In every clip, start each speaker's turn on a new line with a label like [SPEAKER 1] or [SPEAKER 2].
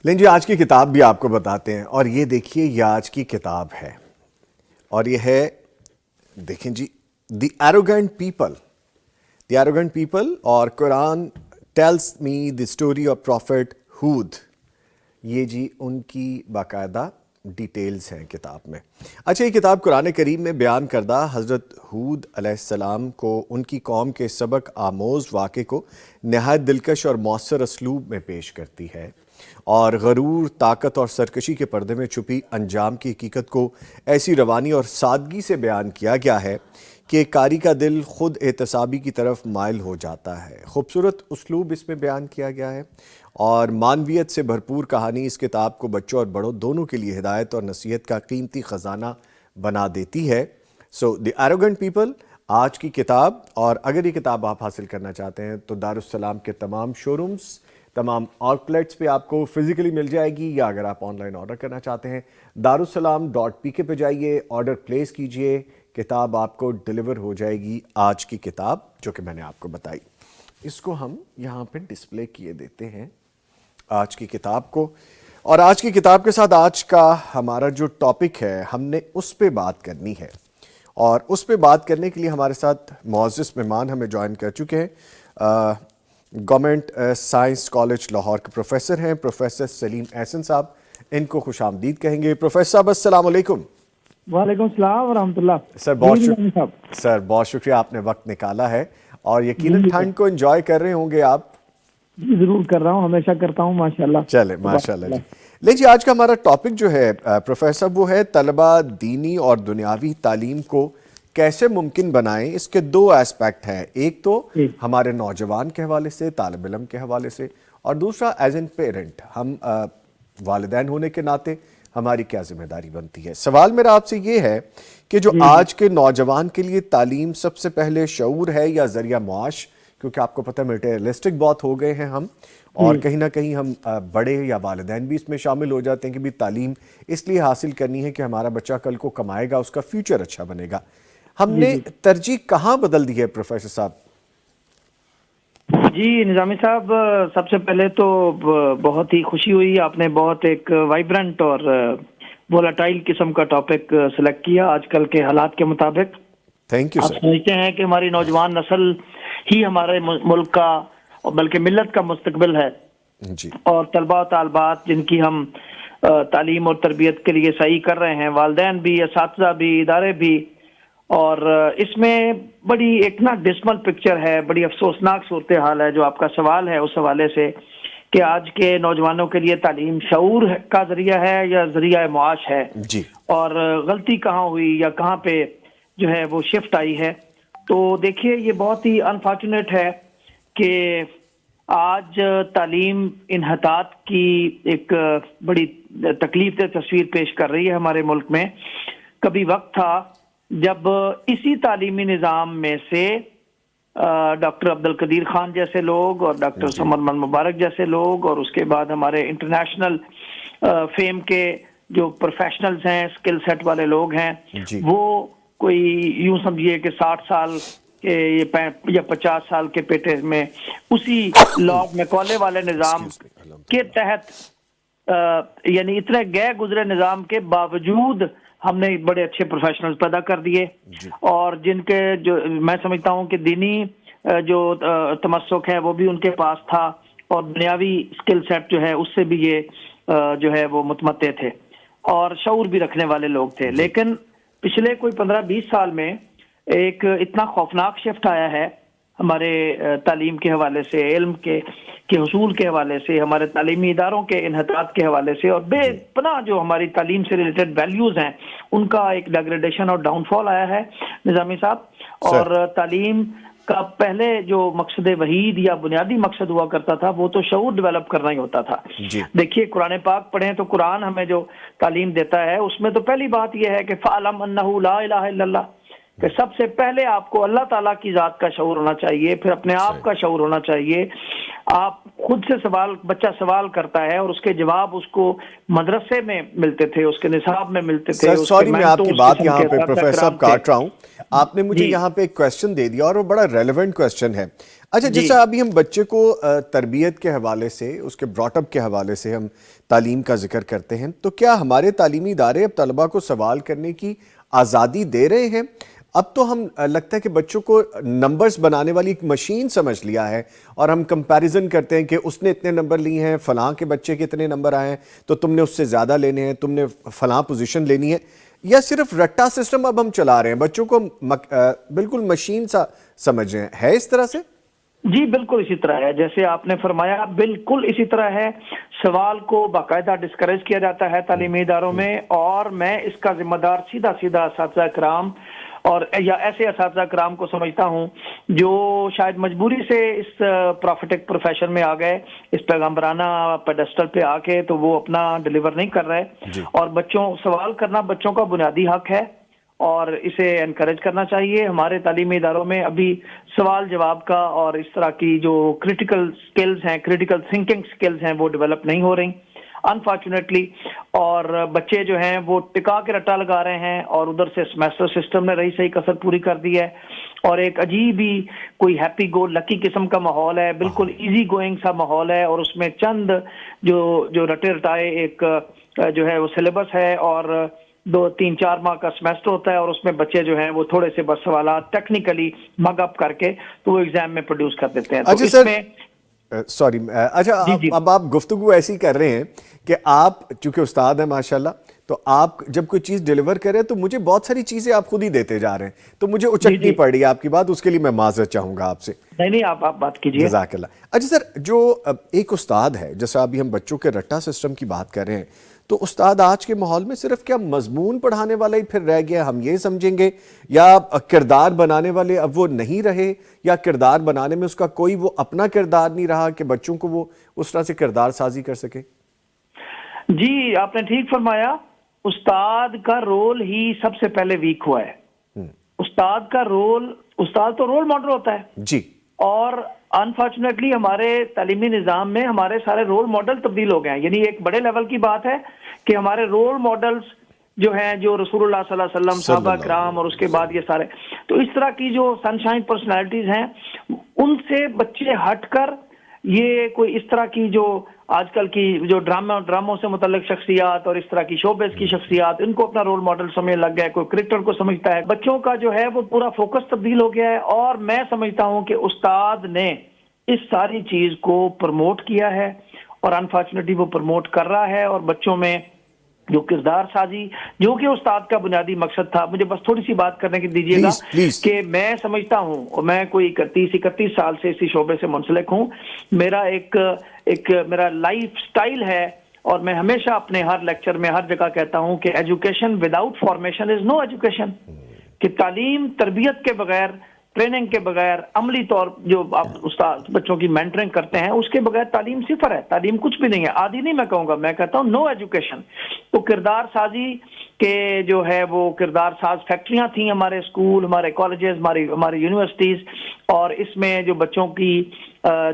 [SPEAKER 1] لیکن جی آج کی کتاب بھی آپ کو بتاتے ہیں، اور یہ دیکھیے یہ آج کی کتاب ہے، اور یہ ہے، دیکھیں جی، the arrogant people, the arrogant people, اور Quran tells me the story of prophet Hud. یہ جی ان کی باقاعدہ ڈیٹیلز ہیں کتاب میں۔ اچھا، یہ کتاب قرآن کریم میں بیان کردہ حضرت ہود علیہ السلام کو ان کی قوم کے سبق آموز واقعے کو نہایت دلکش اور مؤثر اسلوب میں پیش کرتی ہے، اور غرور، طاقت اور سرکشی کے پردے میں چھپی انجام کی حقیقت کو ایسی روانی اور سادگی سے بیان کیا گیا ہے کہ قاری کا دل خود احتسابی کی طرف مائل ہو جاتا ہے۔ خوبصورت اسلوب اس میں بیان کیا گیا ہے، اور معنویت سے بھرپور کہانی اس کتاب کو بچوں اور بڑوں دونوں کے لیے ہدایت اور نصیحت کا قیمتی خزانہ بنا دیتی ہے۔ سو دی ایروگنٹ پیپل آج کی کتاب، اور اگر یہ کتاب آپ حاصل کرنا چاہتے ہیں تو دارالسلام کے تمام شو رومز، تمام آؤٹ لیٹس پہ آپ کو فزیکلی مل جائے گی، یا اگر آپ آن لائن آرڈر کرنا چاہتے ہیں darussalam.pk پہ جائیے، آرڈر پلیس کیجئے، کتاب آپ کو ڈیلیور ہو جائے گی۔ آج کی کتاب جو کہ میں نے آپ کو بتائی، اس کو ہم یہاں پہ ڈسپلے کیے دیتے ہیں آج کی کتاب کو، اور آج کی کتاب کے ساتھ آج کا ہمارا جو ٹاپک ہے ہم نے اس پہ بات کرنی ہے، اور اس پہ بات کرنے کے لیے ہمارے ساتھ معزز مہمان ہمیں جوائن کر چکے ہیں۔ گورنمنٹ سائنس کالج لاہور کے پروفیسر ہیں، پروفیسر سلیم احسن صاحب، ان کو خوش آمدید کہیں گے۔ پروفیسر صاحب السلام علیکم۔
[SPEAKER 2] وعلیکم السلام ورحمۃ اللہ۔
[SPEAKER 1] سر بہت شکریہ آپ نے وقت نکالا ہے، اور یقیناً
[SPEAKER 2] جی
[SPEAKER 1] ٹھنڈ کو انجوائے کر رہے ہوں گے آپ۔
[SPEAKER 2] جی ضرور کر رہا ہوں، ہمیشہ کرتا ہوں ماشاءاللہ۔
[SPEAKER 1] چلے ماشاءاللہ جی۔ لے جی، آج کا ہمارا ٹاپک جو ہے پروفیسر وہ ہے طلبہ دینی اور دنیاوی تعلیم کو کیسے ممکن بنائیں۔ اس کے دو ایسپیکٹ ہیں، ایک تو ہمارے نوجوان کے حوالے سے، طالب علم کے حوالے سے، اور دوسرا ایز این پیرنٹ، ہم والدین ہونے کے ناطے ہماری کیا ذمہ داری بنتی ہے۔ سوال میرا آپ سے یہ ہے کہ جو آج کے نوجوان کے لیے تعلیم سب سے پہلے شعور ہے یا ذریعہ معاش، کیونکہ آپ کو پتہ میٹیریلسٹک بہت ہو گئے ہیں ہم، اور کہیں نہ کہیں ہم بڑے یا والدین بھی اس میں شامل ہو جاتے ہیں کہ بھی تعلیم اس لیے حاصل کرنی ہے کہ ہمارا بچہ کل کو کمائے گا، اس کا فیوچر اچھا بنے گا۔ ہم نے ترجیح کہاں بدل دی ہے پروفیسر صاحب؟
[SPEAKER 2] جی نظامی صاحب، سب سے پہلے تو بہت ہی خوشی ہوئی، آپ نے بہت ایک وائبرنٹ اور وولٹائل قسم کا ٹاپک سلیکٹ کیا آج کل کے حالات کے مطابق۔
[SPEAKER 1] تھینک یو
[SPEAKER 2] آپ
[SPEAKER 1] سر۔
[SPEAKER 2] سمجھتے ہیں کہ ہماری نوجوان نسل ہی ہمارے ملک کا اور بلکہ ملت کا مستقبل ہے،
[SPEAKER 1] جی
[SPEAKER 2] اور طلباء و طالبات جن کی ہم تعلیم اور تربیت کے لیے سعی کر رہے ہیں، والدین بھی، اساتذہ بھی، ادارے بھی، اور اس میں بڑی ایک نا ڈسمل پکچر ہے، بڑی افسوسناک صورتحال ہے۔ جو آپ کا سوال ہے اس حوالے سے کہ آج کے نوجوانوں کے لیے تعلیم شعور کا ذریعہ ہے یا ذریعہ معاش ہے،
[SPEAKER 1] جی
[SPEAKER 2] اور غلطی کہاں ہوئی یا کہاں پہ جو ہے وہ شفٹ آئی ہے، تو دیکھیے یہ بہت ہی انفارچونیٹ ہے کہ آج تعلیم انحطاط کی ایک بڑی تکلیف دہ تصویر پیش کر رہی ہے ہمارے ملک میں۔ کبھی وقت تھا جب اسی تعلیمی نظام میں سے ڈاکٹر عبد القدیر خان جیسے لوگ اور ڈاکٹر سمر من مبارک جیسے لوگ، اور اس کے بعد ہمارے انٹرنیشنل فیم کے جو پروفیشنلز ہیں، سکل سیٹ والے لوگ ہیں،
[SPEAKER 1] جی
[SPEAKER 2] وہ کوئی یوں سمجھیے کہ 60 سال کے یا 50 سال کے پیٹے میں اسی لارڈ میکالے والے نظام
[SPEAKER 1] ایکسکیوز می،
[SPEAKER 2] کے
[SPEAKER 1] الحمدللہ۔
[SPEAKER 2] تحت یعنی اتنے گئے گزرے نظام کے باوجود ہم نے بڑے اچھے پروفیشنلز پیدا کر دیے،
[SPEAKER 1] جی
[SPEAKER 2] اور جن کے جو میں سمجھتا ہوں کہ دینی جو تمسک ہے وہ بھی ان کے پاس تھا، اور دنیاوی سکل سیٹ جو ہے اس سے بھی یہ جو ہے وہ متمتع تھے، اور شعور بھی رکھنے والے لوگ تھے۔
[SPEAKER 1] جی
[SPEAKER 2] لیکن پچھلے کوئی 15-20 سال میں ایک اتنا خوفناک شفٹ آیا ہے ہمارے تعلیم کے حوالے سے، علم کے حصول کے حوالے سے، ہمارے تعلیمی اداروں کے انحطاط کے حوالے سے، اور بے پناہ جو ہماری تعلیم سے ریلیٹڈ ویلیوز ہیں ان کا ایک ڈیگریڈیشن اور ڈاؤن فال آیا ہے نظامی صاحب۔
[SPEAKER 1] سر
[SPEAKER 2] اور تعلیم کا پہلے جو مقصد وحید یا بنیادی مقصد ہوا کرتا تھا وہ تو شعور ڈیولپ کرنا ہی ہوتا تھا۔
[SPEAKER 1] جی
[SPEAKER 2] دیکھیے قرآن پاک پڑھیں تو قرآن ہمیں جو تعلیم دیتا ہے اس میں تو پہلی بات یہ ہے کہ فَاعْلَمْ أَنَّهُ لَا إِلَٰهَ إِلَّا اللَّهُ، کہ سب سے پہلے آپ کو اللہ تعالیٰ کی ذات کا شعور ہونا چاہیے، پھر اپنے آپ کا شعور ہونا چاہیے. آپ خود سے بچہ سوال کرتا ہے اور اس کے جواب اس کو مدرسے میں ملتے تھے، اس کے نصاب میں ملتے تھے.
[SPEAKER 1] سر سوری میں آپ کی بات یہاں پہ پروفیسر صاحب کاٹ رہا ہوں. آپ نے مجھے یہاں پہ ایک کویسچن دے دیا اور وہ بڑا ریلیونٹ کویسچن ہے. اچھا جیسا ابھی ہم بچے کو تربیت کے حوالے سے، اس کے براٹ اپ کے حوالے سے ہم تعلیم کا ذکر کرتے ہیں، تو کیا ہمارے تعلیمی ادارے اب طلبہ کو سوال کرنے کی آزادی دے رہے ہیں؟ اب تو ہم لگتا ہے کہ بچوں کو نمبرز بنانے والی ایک مشین سمجھ لیا ہے اور ہم کمپیریزن کرتے ہیں کہ اس نے اتنے نمبر لیے ہیں، فلاں کے بچے کے اتنے نمبر آئے ہیں تو تم نے اس سے زیادہ لینے ہیں، تم نے فلاں پوزیشن لینی ہے. یا صرف رٹا سسٹم اب ہم چلا رہے ہیں، بچوں کو بالکل مشین سا سمجھ رہے ہیں؟ ہے اس طرح سے؟
[SPEAKER 2] جی بالکل اسی طرح ہے جیسے آپ نے فرمایا، بالکل اسی طرح ہے. سوال کو باقاعدہ ڈسکریج کیا جاتا ہے تعلیمی اداروں میں، اور میں اس کا ذمہ دار سیدھا اساتذہ کرام اور یا ایسے اساتذہ کرام کو سمجھتا ہوں جو شاید مجبوری سے اس پروفیٹک پروفیشن میں آ گئے، اس پیغمبرانہ پیڈسٹل پہ آ کے تو وہ اپنا ڈیلیور نہیں کر رہے. اور سوال کرنا بچوں کا بنیادی حق ہے اور اسے انکریج کرنا چاہیے. ہمارے تعلیمی اداروں میں ابھی سوال جواب کا اور اس طرح کی جو کریٹیکل سکلز ہیں، کریٹیکل تھنکنگ سکلز ہیں، وہ ڈیولپ نہیں ہو رہی انفارچونیٹلی. اور بچے جو ہیں وہ ٹکا کے رٹا لگا رہے ہیں اور ادھر سے سیمیسٹر سسٹم نے رہی صحیح کسر پوری کر دی ہے اور ایک عجیب ہی کوئی ہیپی گو لکی قسم کا ماحول ہے، بالکل ایزی گوئنگ سا ماحول ہے. اور اس میں چند جو رٹے رٹائے ایک جو ہے وہ سلیبس ہے اور 2-3-4 ماہ کا سیمیسٹر ہوتا ہے اور اس میں بچے جو ہیں وہ تھوڑے سے بس سوالات ٹیکنیکلی مگ اپ کر کے تو وہ ایگزام میں پروڈیوس کر دیتے ہیں. تو اس میں
[SPEAKER 1] سوری اچھا اب آپ گفتگو ایسی کر رہے ہیں کہ آپ چونکہ استاد ہیں ماشاءاللہ، تو آپ جب کوئی چیز ڈیلیور کریں تو مجھے بہت ساری چیزیں آپ خود ہی دیتے جا رہے ہیں، تو مجھے اچکنی پڑ رہی ہے آپ کی بات، اس کے لیے میں معذرت چاہوں گا آپ سے.
[SPEAKER 2] نہیں آپ بات کیجئے.
[SPEAKER 1] جزاک اللہ. اچھا سر، جو ایک استاد ہے، جیسا ابھی ہم بچوں کے رٹا سسٹم کی بات کر رہے ہیں، تو استاد آج کے ماحول میں صرف کیا مضمون پڑھانے والا ہی پھر رہ گیا، ہم یہ سمجھیں گے، یا کردار بنانے والے اب وہ نہیں رہے، یا کردار بنانے میں اس کا کوئی وہ اپنا کردار نہیں رہا کہ بچوں کو وہ اس طرح سے کردار سازی کر سکے؟
[SPEAKER 2] جی آپ نے ٹھیک فرمایا، استاد کا رول ہی سب سے پہلے ویک ہوا ہے. استاد تو رول ماڈل ہوتا ہے
[SPEAKER 1] جی،
[SPEAKER 2] اور انفارچونیٹلی ہمارے تعلیمی نظام میں ہمارے سارے رول ماڈل تبدیل ہو گئے ہیں. یعنی ایک بڑے لیول کی بات ہے کہ ہمارے رول ماڈلز جو ہیں، جو رسول اللہ صلی اللہ علیہ وسلم، صحابہ کرام اور اس کے بعد یہ سارے، تو اس طرح کی جو سنشائن پرسنالٹیز ہیں، ان سے بچے ہٹ کر یہ کوئی اس طرح کی جو آج کل کی جو ڈراموں سے متعلق شخصیات اور اس طرح کی شوبز کی شخصیات، ان کو اپنا رول ماڈل سمجھنے لگ گیا ہے، کوئی کرکٹر کو سمجھتا ہے. بچوں کا جو ہے وہ پورا فوکس تبدیل ہو گیا ہے اور میں سمجھتا ہوں کہ استاد نے اس ساری چیز کو پروموٹ کیا ہے اور انفارچونیٹلی وہ پروموٹ کر رہا ہے. اور بچوں میں جو کردار سازی، جو کہ استاد کا بنیادی مقصد تھا، مجھے بس تھوڑی سی بات کرنے کی دیجیے گا کہ میں سمجھتا ہوں، اور میں کوئی 31 سال سے اسی شعبے سے منسلک ہوں، میرا ایک میرا لائف سٹائل ہے اور میں ہمیشہ اپنے ہر لیکچر میں ہر جگہ کہتا ہوں کہ education without formation is no education, کہ تعلیم تربیت کے بغیر، ٹریننگ کے بغیر، عملی طور جو آپ استاد بچوں کی مینٹرنگ کرتے ہیں اس کے بغیر تعلیم صفر ہے، تعلیم کچھ بھی نہیں ہے. آدھی نہیں میں کہوں گا، میں کہتا ہوں نو ایجوکیشن. تو کردار سازی کے جو ہے وہ کردار ساز فیکٹریاں تھیں ہمارے اسکول، ہمارے کالجز، ہماری یونیورسٹیز، اور اس میں جو بچوں کی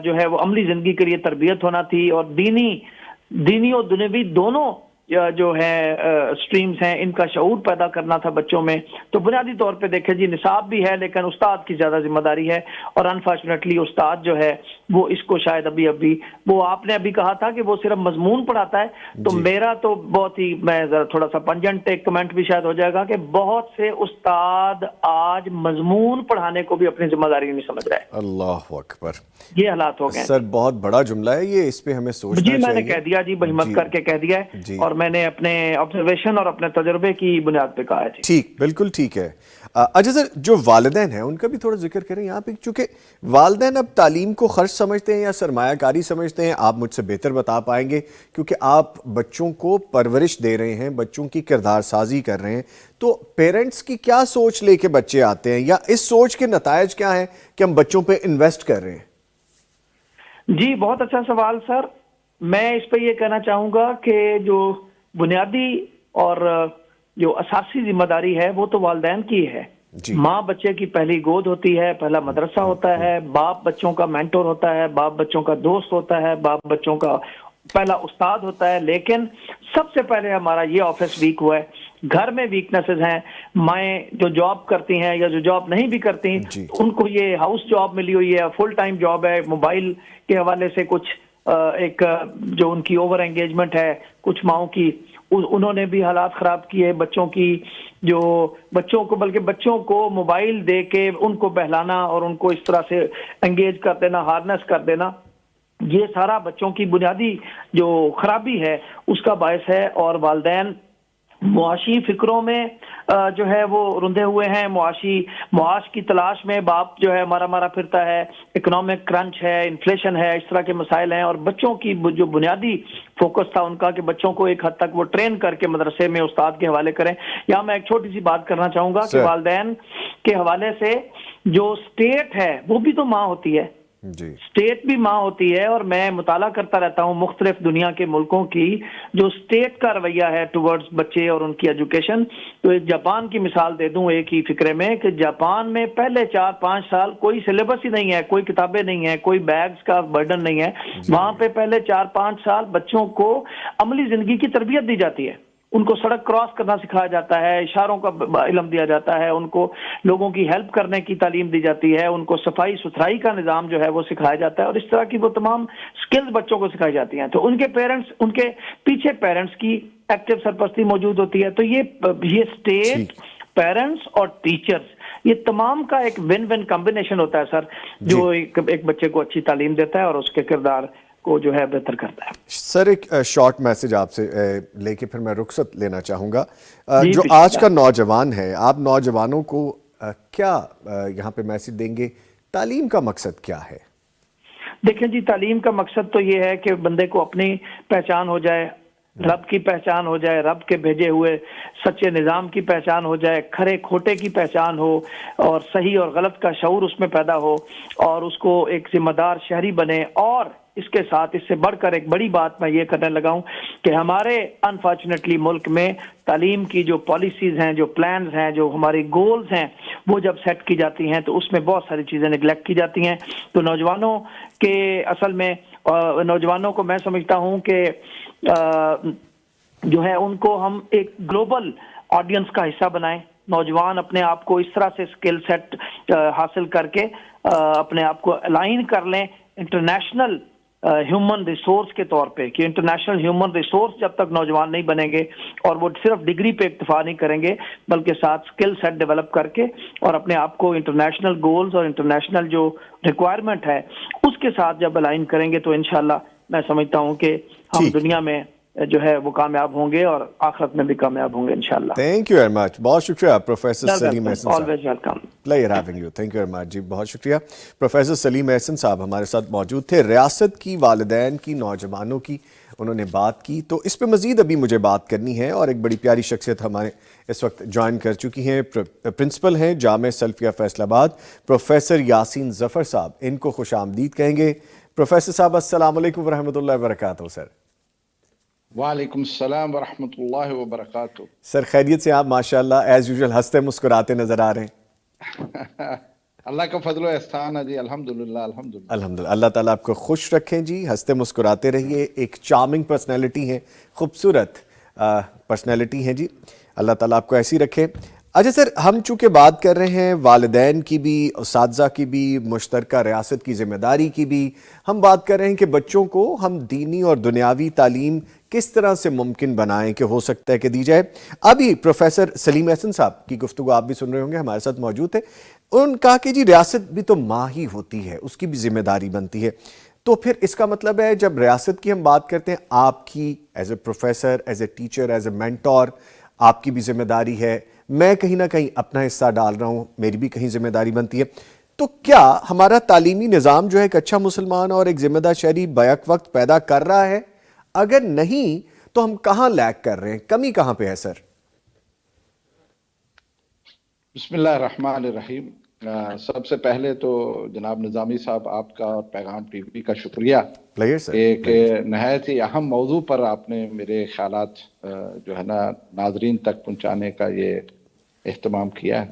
[SPEAKER 2] جو ہے وہ عملی زندگی کے لیے تربیت ہونا تھی اور دینی اور دنیوی دونوں جو ہے سٹریمز ہیں، ان کا شعور پیدا کرنا تھا بچوں میں. تو بنیادی طور پہ دیکھیں جی، نصاب بھی ہے لیکن استاد کی زیادہ ذمہ داری ہے اور انفارچونیٹلی استاد جو ہے وہ اس کو شاید ابھی وہ آپ نے ابھی کہا تھا کہ وہ صرف مضمون پڑھاتا ہے، تو میرا تو بہت ہی، میں ذرا تھوڑا سا پنجنٹ ایک کمنٹ بھی شاید ہو جائے گا کہ بہت سے استاد آج مضمون پڑھانے کو بھی اپنی ذمہ داری نہیں سمجھ رہے.
[SPEAKER 1] اللہ اکبر،
[SPEAKER 2] یہ حالات ہو گئے
[SPEAKER 1] سر. بہت بڑا جملہ ہے یہ، اس پہ ہمیں سوچنا چاہیے.
[SPEAKER 2] جی میں نے کہہ دیا جی، بہمت کر کے کہہ دیا ہے اور میں نے اپنے آبزرویشن اور اپنے تجربے کی بنیاد پہ کہا ہے.
[SPEAKER 1] ٹھیک، بالکل ٹھیک ہے. اچھا سر، جو والدین ہیں ان کا بھی تھوڑا ذکر کریں یہاں پہ، چونکہ والدین اب تعلیم کو خرچ سمجھتے ہیں یا سرمایہ کاری سمجھتے ہیں، آپ مجھ سے بہتر بتا پائیں گے کیونکہ آپ بچوں کو پرورش دے رہے ہیں، بچوں کی کردار سازی کر رہے ہیں. تو پیرنٹس کی کیا سوچ لے کے بچے آتے ہیں، یا اس سوچ کے نتائج کیا ہیں کہ ہم بچوں پہ انویسٹ کر رہے ہیں؟
[SPEAKER 2] جی بہت اچھا سوال سر. میں اس پہ یہ کہنا چاہوں گا کہ جو بنیادی اور جو اساسی ذمہ داری ہے وہ تو والدین کی ہے.
[SPEAKER 1] جی
[SPEAKER 2] ماں بچے کی پہلی گود ہوتی ہے، پہلا مدرسہ ہوتا ہے، باپ بچوں کا مینٹور ہوتا ہے، باپ بچوں کا دوست ہوتا ہے، باپ بچوں کا پہلا استاد ہوتا ہے. لیکن سب سے پہلے ہمارا یہ آفس ویک ہوا ہے. گھر میں ویکنیسز ہیں، مائیں جو جاب کرتی ہیں یا جو جاب نہیں بھی کرتی
[SPEAKER 1] جی
[SPEAKER 2] ان کو یہ ہاؤس جاب ملی ہوئی ہے، فل ٹائم جاب ہے، موبائل کے حوالے سے کچھ ایک جو ان کی اوور انگیجمنٹ ہے کچھ ماؤں کی، انہوں نے بھی حالات خراب کیے بچوں کی، جو بچوں کو بلکہ بچوں کو موبائل دے کے ان کو بہلانا اور ان کو اس طرح سے انگیج کر دینا، ہارنس کر دینا، یہ سارا بچوں کی بنیادی جو خرابی ہے اس کا باعث ہے. اور والدین معاشی فکروں میں جو ہے وہ رندے ہوئے ہیں، معاش کی تلاش میں باپ جو ہے مارا مارا پھرتا ہے، اکنامک کرنچ ہے، انفلیشن ہے، اس طرح کے مسائل ہیں. اور بچوں کی جو بنیادی فوکس تھا ان کا کہ بچوں کو ایک حد تک وہ ٹرین کر کے مدرسے میں استاد کے حوالے کریں. یہاں میں ایک چھوٹی سی بات کرنا چاہوں گا کہ
[SPEAKER 1] سر
[SPEAKER 2] والدین کے حوالے سے جو اسٹیٹ ہے وہ بھی تو ماں ہوتی ہے،
[SPEAKER 1] جی
[SPEAKER 2] اسٹیٹ بھی ماں ہوتی ہے. اور میں مطالعہ کرتا رہتا ہوں مختلف دنیا کے ملکوں کی جو اسٹیٹ کا رویہ ہے ٹورڈز بچے اور ان کی ایجوکیشن. تو ایک جاپان کی مثال دے دوں ایک ہی فکرے میں کہ جاپان میں پہلے 4-5 سال کوئی سلیبس ہی نہیں ہے، کوئی کتابیں نہیں ہیں، کوئی بیگز کا برڈن نہیں ہے.
[SPEAKER 1] جی
[SPEAKER 2] وہاں پہ پہلے 4-5 سال بچوں کو عملی زندگی کی تربیت دی جاتی ہے، ان کو سڑک کراس کرنا سکھایا جاتا ہے، اشاروں کا علم دیا جاتا ہے، ان کو لوگوں کی ہیلپ کرنے کی تعلیم دی جاتی ہے، ان کو صفائی ستھرائی کا نظام جو ہے وہ سکھایا جاتا ہے، اور اس طرح کی وہ تمام سکلز بچوں کو سکھائی جاتی ہیں. تو ان کے پیرنٹس، ان کے پیچھے پیرنٹس کی ایکٹیو سرپرستی موجود ہوتی ہے. تو یہ اسٹیٹ،
[SPEAKER 1] ٹھیک
[SPEAKER 2] پیرنٹس اور ٹیچرز، یہ تمام کا ایک ون ون کمبینیشن ہوتا ہے سر،
[SPEAKER 1] جی
[SPEAKER 2] جو ایک بچے کو اچھی تعلیم دیتا ہے اور اس کے کردار کو جو ہے بہتر کرتا ہے.
[SPEAKER 1] سر ایک شارٹ میسج آپ سے لے کے پھر میں رخصت لینا چاہوں گا.
[SPEAKER 2] جی
[SPEAKER 1] جو
[SPEAKER 2] بسم
[SPEAKER 1] آج
[SPEAKER 2] اللہ.
[SPEAKER 1] کا نوجوان ہے، آپ نوجوانوں کو کیا یہاں پہ میسج دیں گے؟ تعلیم کا مقصد کیا ہے؟
[SPEAKER 2] دیکھیں جی، تعلیم کا مقصد تو یہ ہے کہ بندے کو اپنی پہچان ہو جائے، رب کی پہچان ہو جائے، رب کے بھیجے ہوئے سچے نظام کی پہچان ہو جائے، کھرے کھوٹے کی پہچان ہو، اور صحیح اور غلط کا شعور اس میں پیدا ہو، اور اس کو ایک ذمہ دار شہری بنے. اور اس کے ساتھ اس سے بڑھ کر ایک بڑی بات میں یہ کرنے لگا ہوں کہ ہمارے انفارچونیٹلی ملک میں تعلیم کی جو پالیسیز ہیں، جو پلانز ہیں، جو ہماری گولز ہیں، وہ جب سیٹ کی جاتی ہیں تو اس میں بہت ساری چیزیں نگلیکٹ کی جاتی ہیں. تو نوجوانوں کے اصل میں نوجوانوں کو میں سمجھتا ہوں کہ جو ہے ان کو ہم ایک گلوبل آڈینس کا حصہ بنائیں. نوجوان اپنے آپ کو اس طرح سے سکل سیٹ حاصل کر کے اپنے آپ کو الائن کر لیں انٹرنیشنل ہیومن ریسورس کے طور پہ، کہ انٹرنیشنل ہیومن ریسورس جب تک نوجوان نہیں بنیں گے اور وہ صرف ڈگری پہ اکتفا نہیں کریں گے بلکہ ساتھ سکل سیٹ ڈیولپ کر کے اور اپنے آپ کو انٹرنیشنل گولز اور انٹرنیشنل جو ریکوائرمنٹ ہے اس کے ساتھ جب الائن کریں گے تو انشاءاللہ میں سمجھتا ہوں کہ ہم
[SPEAKER 1] ٹھیک،
[SPEAKER 2] دنیا میں جو ہے وہ کامیاب ہوں گے اور آخرت میں بھی کامیاب ہوں گے انشاءاللہ.
[SPEAKER 1] Thank you very much. بہت شکریہ professor Saleem Ahsan Sahib.
[SPEAKER 2] Always welcome.
[SPEAKER 1] Pleasure having you. Thank you very much جی، بہت شکریہ. پروفیسر سلیم احسن صاحب ہمارے ساتھ موجود تھے. ریاست کی، والدین کی، نوجوانوں کی انہوں نے بات کی. تو اس پہ مزید ابھی مجھے بات کرنی ہے، اور ایک بڑی پیاری شخصیت ہمارے اس وقت جوائن کر چکی ہیں. پرنسپل ہیں جامعہ سلفیہ فیصل آباد، پروفیسر یاسین ظفر صاحب. ان کو خوش آمدید کہیں گے. پروفیسر صاحب السلام علیکم ورحمۃ اللہ وبرکاتہ. سر
[SPEAKER 3] وعلیکم السلام ورحمۃ اللہ وبرکاتہ.
[SPEAKER 1] سر خیریت سے؟ آپ ماشاءاللہ ایز یوزول ہنستے مسکراتے نظر آ رہے ہیں.
[SPEAKER 3] اللہ کا فضل و احسان ہے جی، الحمدللہ الحمدللہ.
[SPEAKER 1] الحمدللہ. اللہ تعالیٰ آپ کو خوش رکھیں جی، ہنستے مسکراتے رہیے. ایک چارمنگ پرسنالٹی ہے، خوبصورت پرسنالٹی ہے جی. اللہ تعالیٰ آپ کو ایسی رکھے. اچھا سر، ہم چونکہ بات کر رہے ہیں والدین کی بھی، اساتذہ کی بھی، مشترکہ ریاست کی ذمہ داری کی بھی، ہم بات کر رہے ہیں کہ بچوں کو ہم دینی اور دنیاوی تعلیم کس طرح سے ممکن بنائیں کہ ہو سکتا ہے کہ دی جائے. ابھی پروفیسر سلیم احسن صاحب کی گفتگو آپ بھی سن رہے ہوں گے، ہمارے ساتھ موجود تھے. انہوں نے کہا کہ جی ریاست بھی تو ماں ہی ہوتی ہے، اس کی بھی ذمہ داری بنتی ہے. تو پھر اس کا مطلب ہے جب ریاست کی ہم بات کرتے ہیں، آپ کی as a professor, as a teacher, as a mentor, آپ کی بھی ذمہ داری ہے. میں کہیں نہ کہیں اپنا حصہ ڈال رہا ہوں، میری بھی کہیں ذمہ داری بنتی ہے. تو کیا ہمارا تعلیمی نظام جو ہے ایک اچھا مسلمان اور ایک ذمہ دار شہری بیک وقت پیدا کر رہا ہے؟ اگر نہیں تو ہم کہاں لیک کر رہے ہیں؟ کمی کہاں پہ ہے سر؟
[SPEAKER 3] بسم اللہ الرحمن الرحیم. سب سے پہلے تو جناب نظامی صاحب، آپ کا اور پیغام ٹی وی کا شکریہ
[SPEAKER 1] پلیئر سر،
[SPEAKER 3] کہ نہایت ہی اہم موضوع پر آپ نے میرے خیالات جو ہے نا ناظرین تک پہنچانے کا یہ اہتمام کیا ہے.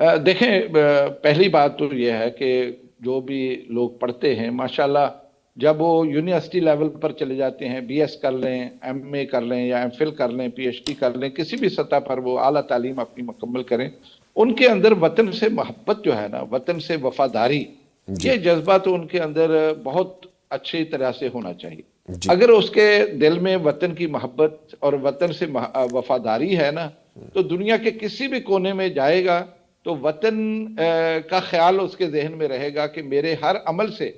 [SPEAKER 3] دیکھیں، پہلی بات تو یہ ہے کہ جو بھی لوگ پڑھتے ہیں ماشاءاللہ، جب وہ یونیورسٹی لیول پر چلے جاتے ہیں، بی ایس کر لیں، ایم اے کر لیں یا ایم فل کر لیں، پی ایچ ڈی کر لیں، کسی بھی سطح پر وہ اعلیٰ تعلیم اپنی مکمل کریں، ان کے اندر وطن سے محبت جو ہے نا، وطن سے وفاداری،
[SPEAKER 1] جی
[SPEAKER 3] یہ جذبہ تو ان کے اندر بہت اچھی طرح سے ہونا چاہیے۔
[SPEAKER 1] جی
[SPEAKER 3] اگر اس کے دل میں وطن کی محبت اور وطن سے وفاداری ہے نا، تو دنیا کے کسی بھی کونے میں جائے گا تو وطن کا خیال اس کے ذہن میں رہے گا کہ میرے ہر عمل سے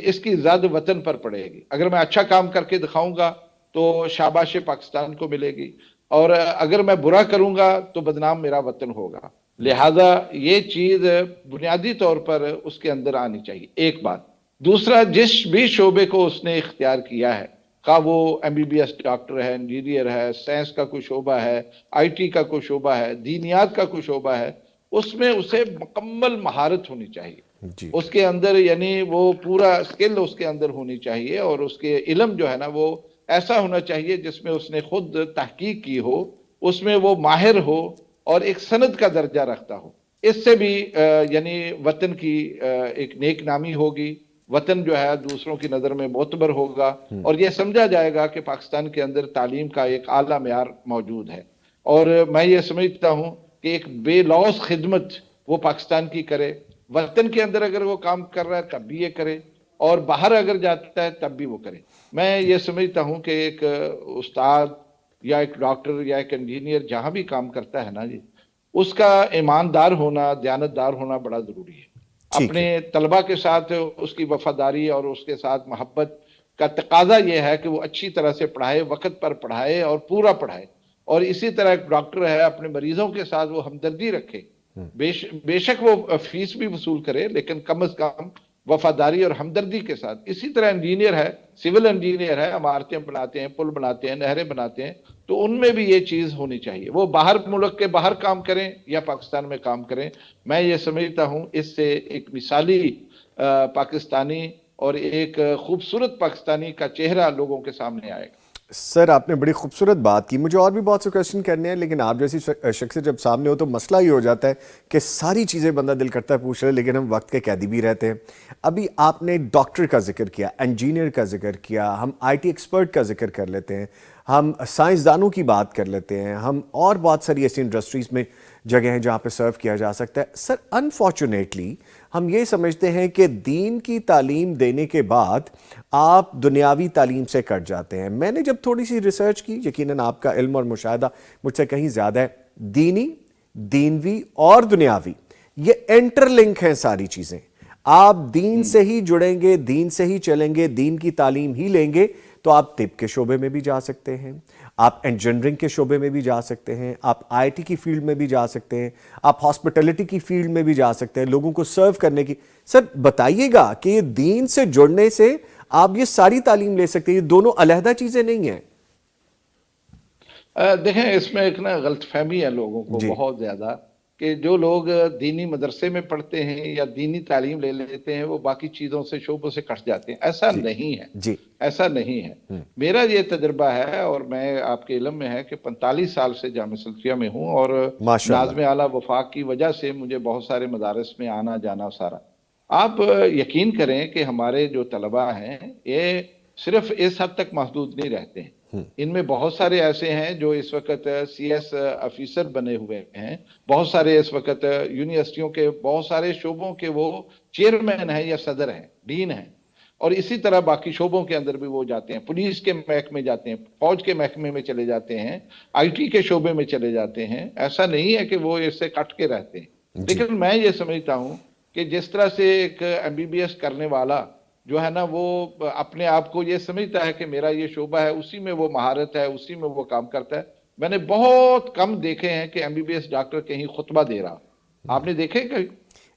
[SPEAKER 3] اس کی زد وطن پر پڑے گی۔ اگر میں اچھا کام کر کے دکھاؤں گا تو شاباش پاکستان کو ملے گی، اور اگر میں برا کروں گا تو بدنام میرا وطن ہوگا۔ لہذا یہ چیز بنیادی طور پر اس کے اندر آنی چاہیے، ایک بات۔ دوسرا، جس بھی شعبے کو اس نے اختیار کیا ہے، خواہ وہ M B B S doctor ہے، انجینئر ہے، سائنس کا کوئی شعبہ ہے، آئی ٹی کا کوئی شعبہ ہے، دینیات کا کوئی شعبہ ہے، اس میں اسے مکمل مہارت ہونی چاہیے۔
[SPEAKER 1] جی
[SPEAKER 3] اس کے اندر یعنی وہ پورا اسکل اس کے اندر ہونی چاہیے، اور اس کے علم جو ہے نا وہ ایسا ہونا چاہیے جس میں اس نے خود تحقیق کی ہو، اس میں وہ ماہر ہو اور ایک سند کا درجہ رکھتا ہو۔ اس سے بھی یعنی وطن کی ایک نیک نامی ہوگی، وطن جو ہے دوسروں کی نظر میں معتبر ہوگا، اور یہ سمجھا جائے گا کہ پاکستان کے اندر تعلیم کا ایک اعلیٰ معیار موجود ہے۔ اور میں یہ سمجھتا ہوں کہ ایک بے لوث خدمت وہ پاکستان کی کرے، وطن کے اندر اگر وہ کام کر رہا ہے تب بھی یہ کرے، اور باہر اگر جاتا ہے تب بھی وہ کرے۔ میں یہ سمجھتا ہوں کہ ایک استاد یا ایک ڈاکٹر یا ایک انجینئر جہاں بھی کام کرتا ہے نا جی، اس کا ایماندار ہونا، دیانتدار ہونا بڑا ضروری ہے۔
[SPEAKER 1] ٹھیک
[SPEAKER 3] اپنے
[SPEAKER 1] ہے
[SPEAKER 3] طلبہ کے ساتھ اس کی وفاداری اور اس کے ساتھ محبت کا تقاضا یہ ہے کہ وہ اچھی طرح سے پڑھائے، وقت پر پڑھائے اور پورا پڑھائے، اور اسی طرح ایک ڈاکٹر ہے اپنے مریضوں کے ساتھ وہ ہمدردی رکھے، بے شک وہ فیس بھی وصول کرے لیکن کم از کم وفاداری اور ہمدردی کے ساتھ۔ اسی طرح انجینئر ہے، سول انجینئر ہے، عمارتیں بناتے ہیں، پل بناتے ہیں، نہریں بناتے ہیں، تو ان میں بھی یہ چیز ہونی چاہیے، وہ باہر ملک کے باہر کام کریں یا پاکستان میں کام کریں۔ میں یہ سمجھتا ہوں اس سے ایک مثالی پاکستانی اور ایک خوبصورت پاکستانی کا چہرہ لوگوں کے سامنے آئے گا۔
[SPEAKER 1] سر، آپ نے بڑی خوبصورت بات کی، مجھے اور بھی بہت سے کویشچن کرنے ہیں، لیکن آپ جیسی شخص جب سامنے ہو تو مسئلہ ہی ہو جاتا ہے کہ ساری چیزیں بندہ دل کرتا ہے پوچھ رہے، لیکن ہم وقت کے قیدی بھی رہتے ہیں۔ ابھی آپ نے ڈاکٹر کا ذکر کیا، انجینئر کا ذکر کیا، ہم آئی ٹی ایکسپرٹ کا ذکر کر لیتے ہیں، ہم سائنسدانوں کی بات کر لیتے ہیں، ہم اور بہت ساری ایسی انڈسٹریز میں جگہ ہیں جہاں پہ سرو کیا جا سکتا ہے۔ سر، انفارچونیٹلی ہم یہ سمجھتے ہیں کہ دین کی تعلیم دینے کے بعد آپ دنیاوی تعلیم سے کٹ جاتے ہیں۔ میں نے جب تھوڑی سی ریسرچ کی، یقیناً آپ کا علم اور مشاہدہ مجھ سے کہیں زیادہ ہے، دینی، دینوی اور دنیاوی یہ انٹر لنک ہیں ساری چیزیں۔ آپ دین سے ہی جڑیں گے، دین سے ہی چلیں گے، دین کی تعلیم ہی لیں گے تو آپ طب کے شعبے میں بھی جا سکتے ہیں، آپ انجینئرنگ کے شعبے میں بھی جا سکتے ہیں، آپ آئی ٹی کی فیلڈ میں بھی جا سکتے ہیں، آپ ہاسپٹیلٹی کی فیلڈ میں بھی جا سکتے ہیں، لوگوں کو سرو کرنے کی۔ سر بتائیے گا کہ یہ دین سے جڑنے سے آپ یہ ساری تعلیم لے سکتے ہیں، یہ دونوں علیحدہ چیزیں نہیں ہیں؟
[SPEAKER 3] دیکھیں، اس میں ایک نا غلط فہمی ہے لوگوں کو
[SPEAKER 1] جی
[SPEAKER 3] بہت زیادہ، کہ جو لوگ دینی مدرسے میں پڑھتے ہیں یا دینی تعلیم لے لیتے ہیں وہ باقی چیزوں سے، شعبوں سے کٹ جاتے ہیں۔ ایسا
[SPEAKER 1] جی
[SPEAKER 3] نہیں ہے،
[SPEAKER 1] جی
[SPEAKER 3] ایسا نہیں ہے۔ میرا یہ تجربہ ہے، اور میں آپ کے علم میں ہے کہ 45 سال سے جامعہ سلفیہ میں ہوں، اور
[SPEAKER 1] ماشاء اللہ۔
[SPEAKER 3] ناظم اعلیٰ وفاق کی وجہ سے مجھے بہت سارے مدارس میں آنا جانا سارا۔ آپ یقین کریں کہ ہمارے جو طلباء ہیں یہ صرف اس حد تک محدود نہیں رہتے ہیں، ان میں بہت سارے ایسے ہیں جو اس وقت سی ایس آفیسر بنے ہوئے ہیں، بہت سارے اس وقت یونیورسٹیوں کے بہت سارے شعبوں کے وہ چیئرمین ہیں یا صدر ہیں، ڈین ہیں، اور اسی طرح باقی شعبوں کے اندر بھی وہ جاتے ہیں، پولیس کے محکمے جاتے ہیں، فوج کے محکمے میں چلے جاتے ہیں، آئی ٹی کے شعبے میں چلے جاتے ہیں۔ ایسا نہیں ہے کہ وہ اس سے کٹ کے رہتے ہیں،
[SPEAKER 1] جی
[SPEAKER 3] لیکن میں یہ سمجھتا ہوں کہ جس طرح سے ایک ایم بی بی ایس کرنے والا جو ہے نا وہ اپنے آپ کو یہ سمجھتا ہے کہ میرا یہ شعبہ ہے، اسی میں وہ مہارت ہے، اسی میں وہ کام کرتا ہے۔ میں نے بہت کم دیکھے ہیں کہ M B B S doctor کہیں خطبہ دے رہا۔ آپ نے دیکھے کہ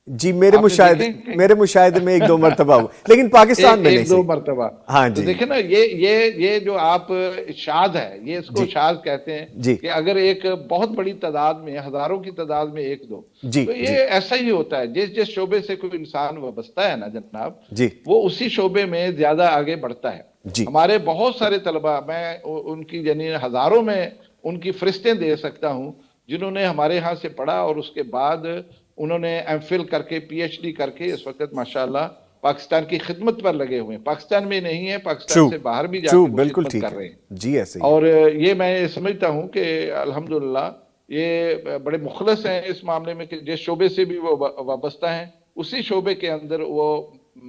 [SPEAKER 1] جی، میرے
[SPEAKER 3] آپ نے دیکھے کہ
[SPEAKER 1] مشاہدے میں ایک دو مرتبہ ہوا، لیکن پاکستان میں نہیں
[SPEAKER 3] ایک دو
[SPEAKER 1] صحیح۔
[SPEAKER 3] مرتبہ
[SPEAKER 1] ہاں
[SPEAKER 3] تو
[SPEAKER 1] جی
[SPEAKER 3] دیکھیں نا، یہ جو آپ شاذ ہے، یہ اس کو
[SPEAKER 1] جی
[SPEAKER 3] شاذ کہتے ہیں
[SPEAKER 1] جی
[SPEAKER 3] کہ اگر ایک بہت بڑی تعداد میں، ہزاروں کی تعداد میں ایک دو،
[SPEAKER 1] جی
[SPEAKER 3] تو
[SPEAKER 1] جی
[SPEAKER 3] یہ ایسا ہی ہوتا ہے۔ جس شعبے سے کوئی انسان وابستہ ہے نا جناب،
[SPEAKER 1] جی
[SPEAKER 3] وہ اسی شعبے میں زیادہ آگے بڑھتا ہے۔
[SPEAKER 1] جی
[SPEAKER 3] ہمارے بہت سارے طلباء، میں ان کی یعنی ہزاروں میں ان کی فہرستیں دے سکتا ہوں، جنہوں نے ہمارے ہاں سے پڑھا اور اس کے بعد انہوں نے ایم فل کر کے پی ایچ ڈی کر کے اس وقت ماشاءاللہ پاکستان کی خدمت پر لگے ہوئے ہیں. پاکستان میں نہیں ہے، پاکستان سے باہر بھی جا کے وہ
[SPEAKER 1] بالکل
[SPEAKER 3] خدمت
[SPEAKER 1] ٹھیک
[SPEAKER 3] کر
[SPEAKER 1] ہے
[SPEAKER 3] رہے ہیں.
[SPEAKER 1] جی، ایسے ہی.
[SPEAKER 3] اور یہ میں سمجھتا ہوں کہ الحمدللہ یہ بڑے مخلص ہیں اس معاملے میں کہ جس شعبے سے بھی وہ وابستہ ہیں اسی شعبے کے اندر وہ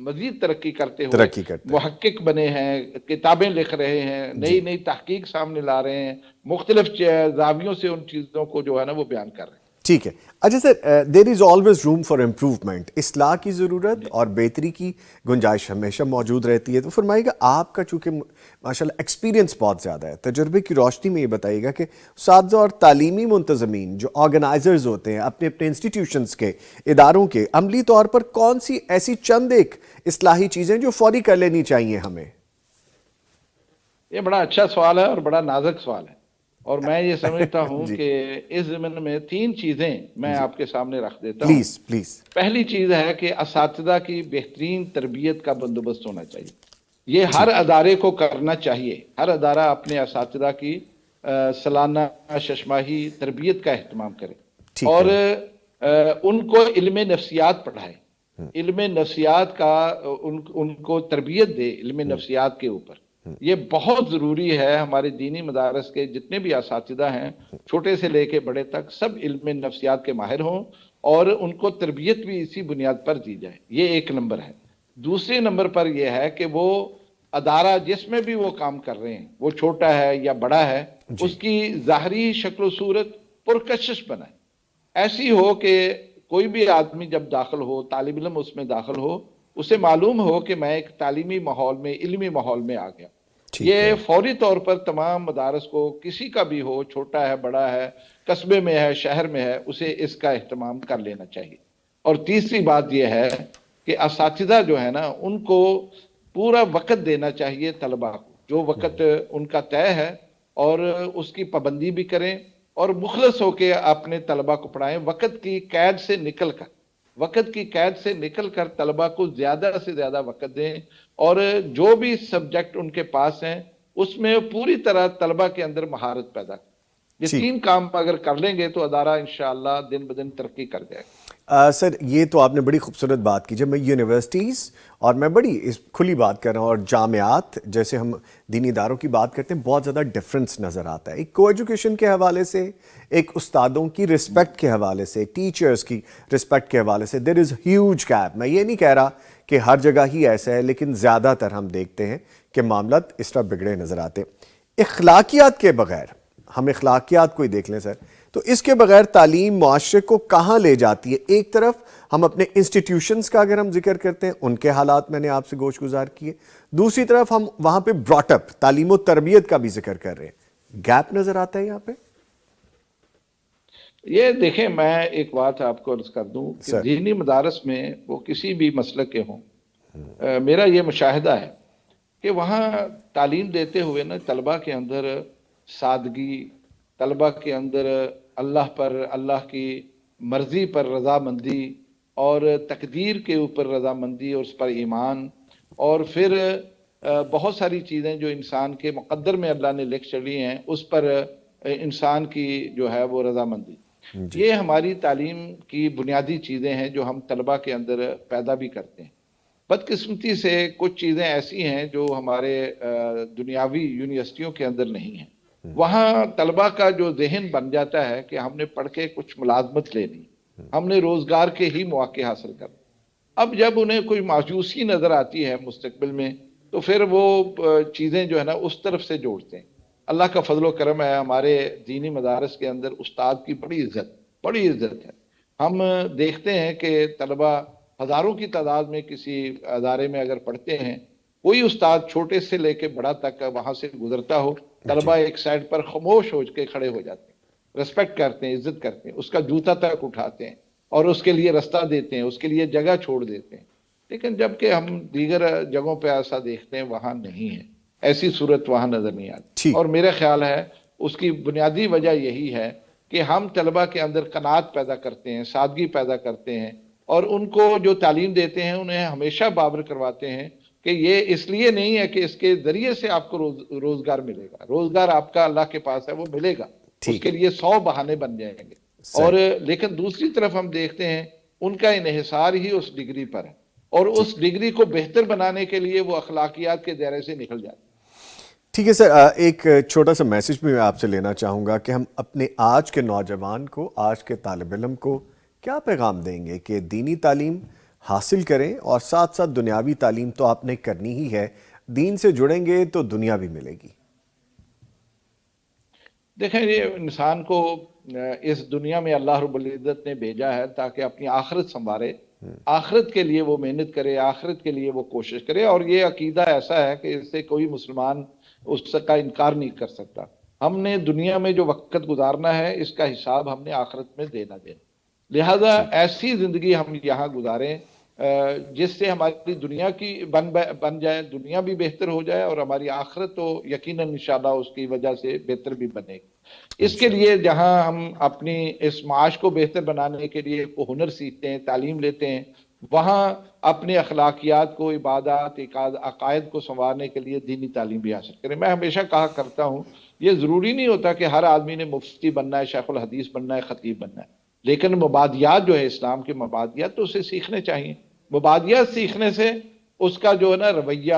[SPEAKER 3] مزید ترقی کرتے ہوئے
[SPEAKER 1] ترقی کرتے ہیں.
[SPEAKER 3] محقق بنے ہیں، کتابیں لکھ رہے ہیں، نئی نئی تحقیق سامنے لا رہے ہیں، مختلف زاویوں سے ان چیزوں کو جو ہے نا وہ بیان کر رہے ہیں.
[SPEAKER 1] ٹھیک ہے. اچھا sir, there is always room for improvement. اصلاح کی ضرورت اور بہتری کی گنجائش ہمیشہ موجود رہتی ہے. تو فرمائیے گا آپ کا چونکہ ماشاءاللہ ایکسپیرینس بہت زیادہ ہے، تجربے کی روشنی میں یہ بتائیے گا کہ اساتذہ اور تعلیمی منتظمین جو آرگنائزرز ہوتے ہیں اپنے اپنے انسٹیٹیوشنز کے، اداروں کے، عملی طور پر کون سی ایسی چند ایک اصلاحی چیزیں جو فوری کر لینی چاہیے ہمیں؟
[SPEAKER 3] یہ بڑا اچھا سوال ہے اور بڑا نازک سوال ہے، اور میں یہ سمجھتا ہوں کہ اس ضمن میں 3 چیزیں میں آپ کے سامنے رکھ دیتا ہوں.
[SPEAKER 1] Please please.
[SPEAKER 3] پہلی چیز ہے کہ اساتذہ کی بہترین تربیت کا بندوبست ہونا چاہیے. یہ ہر ادارے کو کرنا چاہیے. ہر ادارہ اپنے اساتذہ کی سالانہ ششماہی تربیت کا اہتمام کرے اور ان کو علم نفسیات پڑھائے. علم نفسیات کا ان کو تربیت دے علم نفسیات کے اوپر. یہ بہت ضروری ہے. ہمارے دینی مدارس کے جتنے بھی اساتذہ ہیں چھوٹے سے لے کے بڑے تک سب علم نفسیات کے ماہر ہوں اور ان کو تربیت بھی اسی بنیاد پر دی جائے. یہ ایک نمبر ہے. دوسرے نمبر پر یہ ہے کہ وہ ادارہ جس میں بھی وہ کام کر رہے ہیں وہ چھوٹا ہے یا بڑا ہے اس کی ظاہری شکل و صورت پرکشش بنائے. ایسی ہو کہ کوئی بھی آدمی جب داخل ہو، طالب علم اس میں داخل ہو، اسے معلوم ہو کہ میں ایک تعلیمی ماحول میں، علمی ماحول میں آ گیا. یہ فوری طور پر تمام مدارس کو، کسی کا بھی ہو، چھوٹا ہے بڑا ہے، قصبے میں ہے شہر میں ہے، اسے اس کا اہتمام کر لینا چاہیے. اور تیسری بات یہ ہے کہ اساتذہ جو ہے نا ان کو پورا وقت دینا چاہیے طلباء کو. جو وقت ان کا طے ہے اور اس کی پابندی بھی کریں اور مخلص ہو کے اپنے طلباء کو پڑھائیں. وقت کی قید سے نکل کر طلباء کو زیادہ سے زیادہ وقت دیں اور جو بھی سبجیکٹ ان کے پاس ہیں اس میں پوری طرح طلباء کے اندر مہارت پیدا کریں. یہ 3 کام اگر کر لیں گے تو ادارہ انشاءاللہ دن بدن ترقی کر جائے گا.
[SPEAKER 1] سر یہ تو آپ نے بڑی خوبصورت بات کی. جب میں یونیورسٹیز اور میں بڑی کھلی بات کر رہا ہوں اور جامعات جیسے ہم دینی اداروں کی بات کرتے ہیں بہت زیادہ ڈفرنس نظر آتا ہے. ایک کو ایجوکیشن کے حوالے سے، ایک استادوں کی رسپیکٹ کے حوالے سے، ٹیچرز کی رسپیکٹ کے حوالے سے دیر از ہیوج گیپ. میں یہ نہیں کہہ رہا کہ ہر جگہ ہی ایسا ہے لیکن زیادہ تر ہم دیکھتے ہیں کہ معاملات اس طرح بگڑے نظر آتے. اخلاقیات کے بغیر، ہم اخلاقیات کو ہی دیکھ لیں سر، تو اس کے بغیر تعلیم معاشرے کو کہاں لے جاتی ہے؟ ایک طرف ہم اپنے انسٹیٹیوشنز کا اگر ہم ذکر کرتے ہیں ان کے حالات میں نے آپ سے گوش گزار کیے، دوسری طرف ہم وہاں پہ براٹ اپ تعلیم و تربیت کا بھی ذکر کر رہے ہیں. گیپ نظر آتا ہے یہاں پہ.
[SPEAKER 3] یہ دیکھیں میں ایک بات آپ کو عرض کر دوں کہ دینی مدارس میں وہ کسی بھی مسلک کے ہوں، میرا یہ مشاہدہ ہے کہ وہاں تعلیم دیتے ہوئے نا طلباء کے اندر سادگی، طلباء کے اندر اللہ پر، اللہ کی مرضی پر رضامندی اور تقدیر کے اوپر رضامندی اور اس پر ایمان، اور پھر بہت ساری چیزیں جو انسان کے مقدر میں اللہ نے لکھ چلی ہیں اس پر انسان کی جو ہے وہ رضامندی. یہ ہماری تعلیم کی بنیادی چیزیں ہیں جو ہم طلباء کے اندر پیدا بھی کرتے ہیں. بدقسمتی سے کچھ چیزیں ایسی ہیں جو ہمارے دنیاوی یونیورسٹیوں کے اندر نہیں ہیں. وہاں طلباء کا جو ذہن بن جاتا ہے کہ ہم نے پڑھ کے کچھ ملازمت لینی، ہم نے روزگار کے ہی مواقع حاصل کرنے. اب جب انہیں کوئی مایوسی نظر آتی ہے مستقبل میں تو پھر وہ چیزیں جو ہے نا اس طرف سے جوڑتے ہیں. اللہ کا فضل و کرم ہے، ہمارے دینی مدارس کے اندر استاد کی بڑی عزت ہے. ہم دیکھتے ہیں کہ طلباء ہزاروں کی تعداد میں کسی ادارے میں اگر پڑھتے ہیں، کوئی استاد چھوٹے سے لے کے بڑا تک وہاں سے گزرتا ہو، طلباء ایک سائڈ پر خاموش ہو کے کھڑے ہو جاتے ہیں، ریسپیکٹ کرتے ہیں، عزت کرتے ہیں، اس کا جوتا تک اٹھاتے ہیں اور اس کے لیے رستہ دیتے ہیں، اس کے لیے جگہ چھوڑ دیتے ہیں. لیکن جب کہ ہم دیگر جگہوں پہ ایسا دیکھتے ہیں وہاں نہیں ہے، ایسی صورت وہاں نظر نہیں آتی. اور میرا خیال ہے اس کی بنیادی وجہ یہی ہے کہ ہم طلباء کے اندر قناعت پیدا کرتے ہیں، سادگی پیدا کرتے ہیں اور ان کو جو تعلیم دیتے ہیں انہیں ہمیشہ باور کرواتے ہیں کہ یہ اس لیے نہیں ہے کہ اس کے ذریعے سے آپ کو روزگار ملے گا. روزگار آپ کا اللہ کے پاس ہے، وہ ملے گا. اس کے لیے 100 بہانے بن جائیں گے اور لیکن دوسری طرف ہم دیکھتے ہیں ان کا انحصار ہی اس ڈگری پر ہے، اور اس ڈگری کو بہتر بنانے کے لیے وہ اخلاقیات کے دائرے سے نکل جاتے ہیں۔
[SPEAKER 1] ٹھیک ہے سر، ایک چھوٹا سا میسج بھی میں آپ سے لینا چاہوں گا کہ ہم اپنے آج کے نوجوان کو، آج کے طالب علم کو کیا پیغام دیں گے کہ دینی تعلیم حاصل کریں، اور ساتھ ساتھ دنیاوی تعلیم تو آپ نے کرنی ہی ہے، دین سے جڑیں گے تو دنیا بھی ملے گی؟
[SPEAKER 3] دیکھیں، یہ انسان کو اس دنیا میں اللہ رب العزت نے بھیجا ہے تاکہ اپنی آخرت سنوارے، آخرت کے لیے وہ محنت کرے، آخرت کے لیے وہ کوشش کرے، اور یہ عقیدہ ایسا ہے کہ اس سے کوئی مسلمان اس کا انکار نہیں کر سکتا۔ ہم نے دنیا میں جو وقت گزارنا ہے اس کا حساب ہم نے آخرت میں دینا، لہذا ایسی زندگی ہم یہاں گزاریں جس سے ہماری دنیا کی بن جائے، دنیا بھی بہتر ہو جائے، اور ہماری آخرت تو یقیناً انشاءاللہ اس کی وجہ سے بہتر بھی بنے گی۔ اس کے لیے جہاں ہم اپنی اس معاش کو بہتر بنانے کے لیے ہنر سیکھتے ہیں، تعلیم لیتے ہیں، وہاں اپنے اخلاقیات کو، عبادات، عقائد کو سنوارنے کے لیے دینی تعلیم بھی حاصل کریں۔ میں ہمیشہ کہا کرتا ہوں، یہ ضروری نہیں ہوتا کہ ہر آدمی نے مفتی بننا ہے، شیخ الحدیث بننا ہے، خطیب بننا ہے، لیکن مبادیات جو ہے اسلام کے مبادیات تو اسے سیکھنے چاہیے۔ مبادیات سیکھنے سے اس کا جو ہے نا رویہ،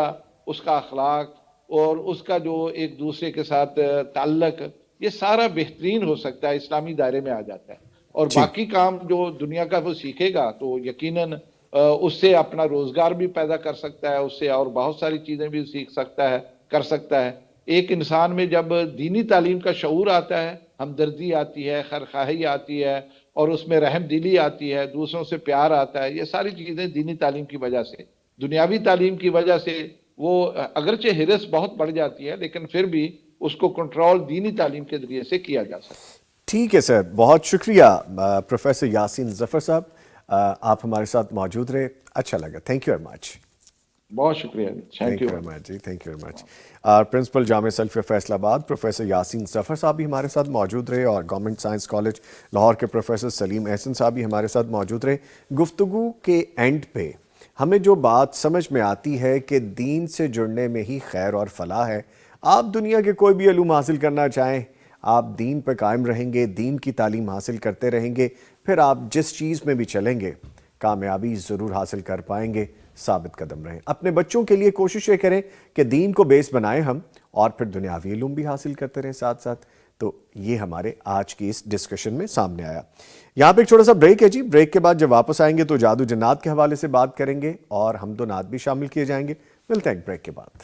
[SPEAKER 3] اس کا اخلاق، اور اس کا جو ایک دوسرے کے ساتھ تعلق، یہ سارا بہترین ہو سکتا ہے، اسلامی دائرے میں آ جاتا ہے۔ اور
[SPEAKER 1] ٹھیک،
[SPEAKER 3] باقی کام جو دنیا کا وہ سیکھے گا تو یقیناً اس سے اپنا روزگار بھی پیدا کر سکتا ہے، اس سے اور بہت ساری چیزیں بھی سیکھ سکتا ہے، کر سکتا ہے۔ ایک انسان میں جب دینی تعلیم کا شعور آتا ہے، ہمدردی آتی ہے، خیرخواہی آتی ہے، اور اس میں رحم دلی آتی ہے، دوسروں سے پیار آتا ہے، یہ ساری چیزیں دینی تعلیم کی وجہ سے، دنیاوی تعلیم کی وجہ سے وہ اگرچہ ہرس بہت بڑھ جاتی ہے، لیکن پھر بھی اس کو کنٹرول دینی تعلیم کے ذریعے سے کیا جا سکتا ہے۔
[SPEAKER 1] ٹھیک ہے سر، بہت شکریہ پروفیسر یاسین ظفر صاحب، آپ ہمارے ساتھ موجود رہے، اچھا لگا، تھینک یو ویری مچ۔
[SPEAKER 3] بہت شکریہ، thank
[SPEAKER 1] thank
[SPEAKER 3] you
[SPEAKER 1] you very much جی، thank you very much. Principal Jamia Salafia Faisalabad professor Yasin ظفر صاحب بھی ہمارے ساتھ موجود رہے، اور گورنمنٹ سائنس کالج لاہور کے پروفیسر سلیم احسن صاحب بھی ہمارے ساتھ موجود رہے۔ گفتگو کے اینڈ پہ ہمیں جو بات سمجھ میں آتی ہے کہ دین سے جڑنے میں ہی خیر اور فلاح ہے۔ آپ دنیا کے کوئی بھی علوم حاصل کرنا چاہیں، آپ دین پہ قائم رہیں گے، دین کی تعلیم حاصل کرتے رہیں گے، پھر آپ جس چیز میں بھی چلیں گے کامیابی ضرور حاصل کر پائیں گے۔ ثابت قدم رہیں، اپنے بچوں کے لیے کوشش یہ کریں کہ دین کو بیس بنائیں ہم، اور پھر دنیاوی علوم بھی حاصل کرتے رہیں ساتھ ساتھ۔ تو یہ ہمارے آج کی اس ڈسکشن میں سامنے آیا۔ یہاں پہ ایک چھوٹا سا بریک ہے جی، بریک کے بعد جب واپس آئیں گے تو جادو جنات کے حوالے سے بات کریں گے، اور حمد و نعت بھی شامل کیے جائیں گے۔ ملتے ہیں ایک بریک کے بعد۔